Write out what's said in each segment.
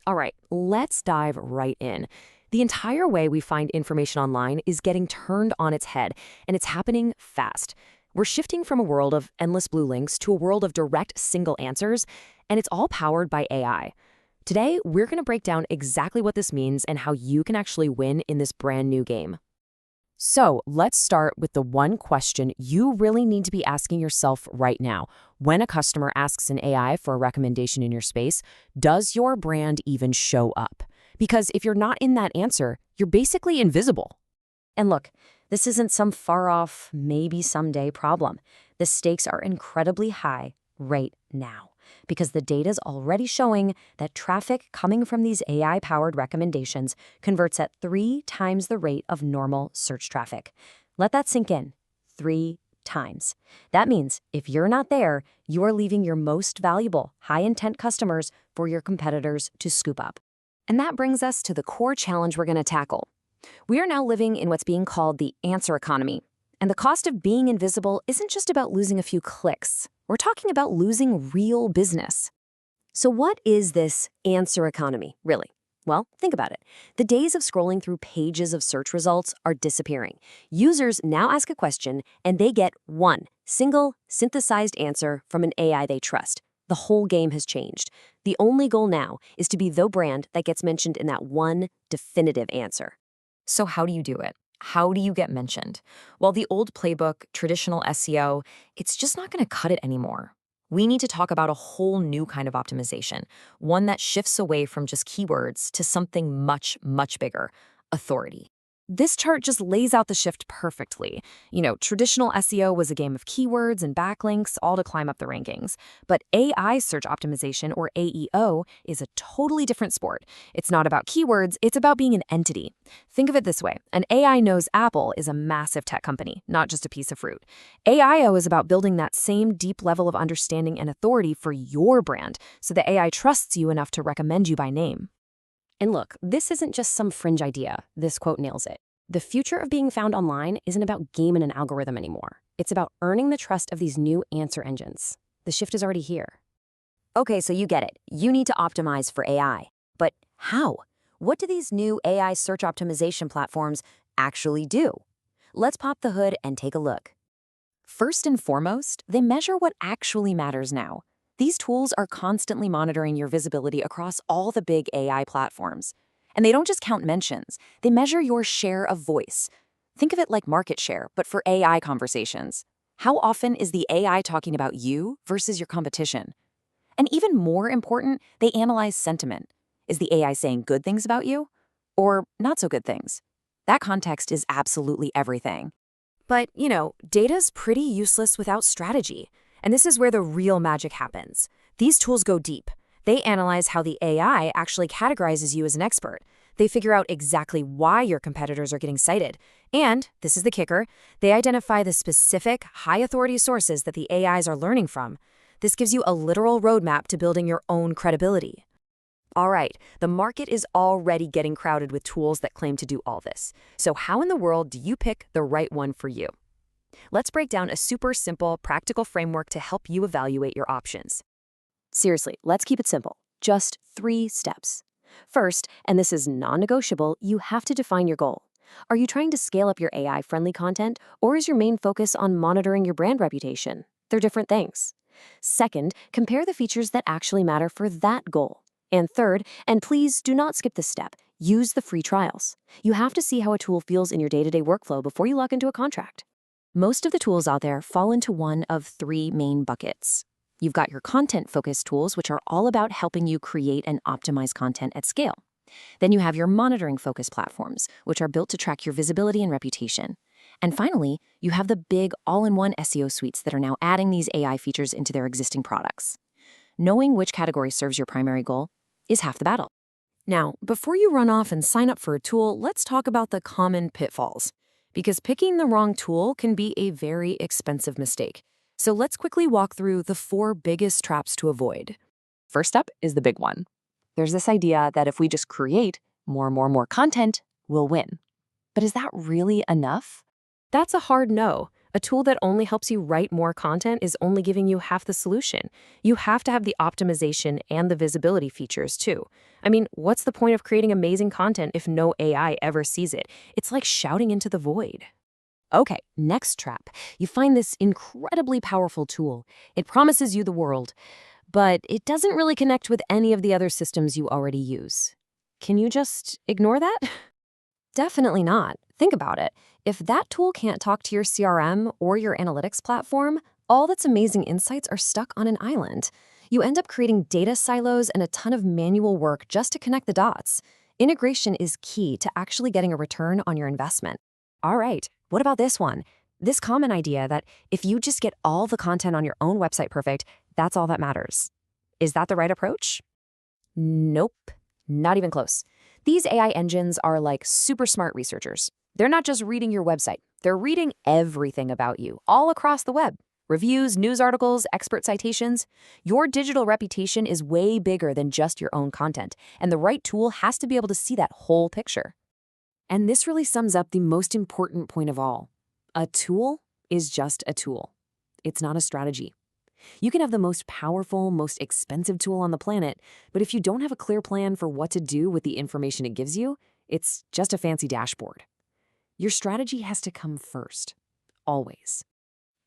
All right, let's dive right in. The entire way we find information online is getting turned on its head, and it's happening fast. We're shifting from a world of endless blue links to a world of direct single answers, and it's all powered by AI. Today, we're going to break down exactly what this means and how you can actually win in this brand new game. So let's start with the one question you really need to be asking yourself right now. When a customer asks an AI for a recommendation in your space, does your brand even show up? Because if you're not in that answer, you're basically invisible. And look, this isn't some far-off, maybe someday problem. The stakes are incredibly high right now because the data's already showing that traffic coming from these AI-powered recommendations converts at 3 times the rate of normal search traffic. Let that sink in. 3 times. That means if you're not there, you're leaving your most valuable, high-intent customers for your competitors to scoop up. And that brings us to the core challenge we're going to tackle. We are now living in what's being called the answer economy. And the cost of being invisible isn't just about losing a few clicks. We're talking about losing real business. So what is this answer economy, really? Well, think about it. The days of scrolling through pages of search results are disappearing. Users now ask a question, and they get one single, synthesized answer from an AI they trust. The whole game has changed. The only goal now is to be the brand that gets mentioned in that one definitive answer. So how do you do it? How do you get mentioned? Well, the old playbook, traditional SEO, it's just not going to cut it anymore. We need to talk about a whole new kind of optimization, one that shifts away from just keywords to something much, much bigger: authority. This chart just lays out the shift perfectly. Traditional SEO was a game of keywords and backlinks, all to climb up the rankings. But AI search optimization, or AEO, is a totally different sport. It's not about keywords, it's about being an entity. Think of it this way. An AI knows Apple is a massive tech company, not just a piece of fruit. AIO is about building that same deep level of understanding and authority for your brand, so the AI trusts you enough to recommend you by name. And look, this isn't just some fringe idea. This quote nails it. The future of being found online isn't about gaming an algorithm anymore. It's about earning the trust of these new answer engines. The shift is already here. Okay, so you get it. You need to optimize for AI. But how? What do these new AI search optimization platforms actually do? Let's pop the hood and take a look. First and foremost, they measure what actually matters now. These tools are constantly monitoring your visibility across all the big AI platforms. And they don't just count mentions, they measure your share of voice. Think of it like market share, but for AI conversations. How often is the AI talking about you versus your competition? And even more important, they analyze sentiment. Is the AI saying good things about you? Or not so good things? That context is absolutely everything. But, data's pretty useless without strategy. And this is where the real magic happens. These tools go deep. They analyze how the AI actually categorizes you as an expert. They figure out exactly why your competitors are getting cited. And, this is the kicker, they identify the specific, high-authority sources that the AIs are learning from. This gives you a literal roadmap to building your own credibility. All right, the market is already getting crowded with tools that claim to do all this. So how in the world do you pick the right one for you? Let's break down a super simple, practical framework to help you evaluate your options. Seriously, let's keep it simple. Just 3 steps. First, and this is non-negotiable, you have to define your goal. Are you trying to scale up your AI-friendly content, or is your main focus on monitoring your brand reputation? They're different things. Second, compare the features that actually matter for that goal. And third, and please do not skip this step, use the free trials. You have to see how a tool feels in your day-to-day workflow before you lock into a contract. Most of the tools out there fall into one of 3 main buckets. You've got your content-focused tools, which are all about helping you create and optimize content at scale. Then you have your monitoring-focused platforms, which are built to track your visibility and reputation. And finally, you have the big all-in-one SEO suites that are now adding these AI features into their existing products. Knowing which category serves your primary goal is half the battle. Now, before you run off and sign up for a tool, let's talk about the common pitfalls. Because picking the wrong tool can be a very expensive mistake. So let's quickly walk through the 4 biggest traps to avoid. First up is the big one. There's this idea that if we just create more content, we'll win. But is that really enough? That's a hard no. A tool that only helps you write more content is only giving you half the solution. You have to have the optimization and the visibility features too. I mean, what's the point of creating amazing content if no AI ever sees it? It's like shouting into the void. Okay, next trap. You find this incredibly powerful tool. It promises you the world, but it doesn't really connect with any of the other systems you already use. Can you just ignore that? Definitely not. Think about it. If that tool can't talk to your CRM or your analytics platform, all that's amazing insights are stuck on an island. You end up creating data silos and a ton of manual work just to connect the dots. Integration is key to actually getting a return on your investment. All right, what about this one? This common idea that if you just get all the content on your own website perfect, that's all that matters. Is that the right approach? Nope, not even close. These AI engines are like super smart researchers. They're not just reading your website, they're reading everything about you, all across the web. Reviews, news articles, expert citations. Your digital reputation is way bigger than just your own content, and the right tool has to be able to see that whole picture. And this really sums up the most important point of all. A tool is just a tool. It's not a strategy. You can have the most powerful, most expensive tool on the planet, but if you don't have a clear plan for what to do with the information it gives you, it's just a fancy dashboard. Your strategy has to come first, always.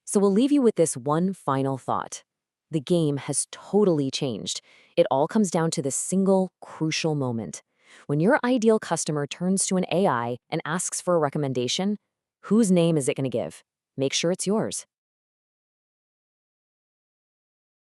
So we'll leave you with this one final thought. The game has totally changed. It all comes down to this single, crucial moment. When your ideal customer turns to an AI and asks for a recommendation, whose name is it going to give? Make sure it's yours.